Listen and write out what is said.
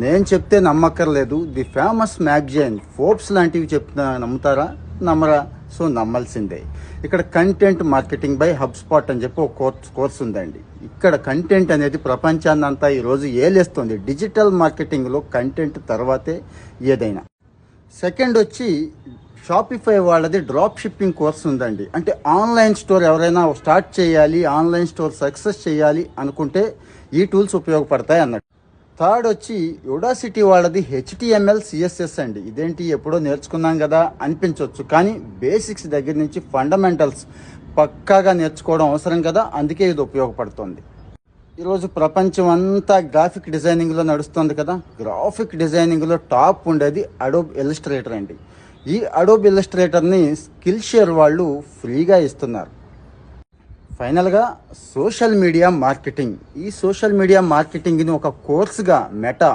నేను చెప్తే నమ్మక్కర్లేదు. The famous magazine Forbes లాంటివి చెప్తున్నా నమ్ముతారా? నమ్మరా? సో నమ్మాల్సిందే. ఇక్కడ కంటెంట్ మార్కెటింగ్ బై హబ్స్పాట్ అని చెప్పి ఒక కోర్స్ ఉందండి. ఇక్కడ కంటెంట్ అనేది ప్రపంచాన్ని అంతా ఈరోజు ఏలేస్తుంది. డిజిటల్ మార్కెటింగ్లో కంటెంట్ తర్వాతే ఏదైనా. సెకండ్ వచ్చి షాపిఫై వాళ్ళది డ్రాప్ షిప్పింగ్ కోర్స్ ఉందండి. అంటే ఆన్లైన్ స్టోర్ ఎవరైనా స్టార్ట్ చేయాలి, ఆన్లైన్ స్టోర్ సక్సెస్ చేయాలి అనుకుంటే ఈ టూల్స్ ఉపయోగపడతాయి అన్నట్టు. థర్డ్ వచ్చి యుడాసిటీ వాళ్ళది HTML CSS అండి. ఇదేంటి ఎప్పుడో నేర్చుకున్నాం కదా అనిపించవచ్చు, కానీ బేసిక్స్ దగ్గర నుంచి ఫండమెంటల్స్ పక్కాగా నేర్చుకోవడం అవసరం కదా, అందుకే ఇది ఉపయోగపడుతుంది. ఈరోజు ప్రపంచం అంతా గ్రాఫిక్ డిజైనింగ్లో నడుస్తుంది కదా. గ్రాఫిక్ డిజైనింగ్లో టాప్ ఉండేది అడోబ్ ఇల్లస్ట్రేటర్ అండి. ఈ అడోబ్ ఇల్లస్ట్రేటర్ని స్కిల్ షేర్ వాళ్ళు ఫ్రీగా ఇస్తున్నారు. ఫైనల్గా సోషల్ మీడియా మార్కెటింగ్. ఈ సోషల్ మీడియా మార్కెటింగ్ని ఒక కోర్సుగా మెటా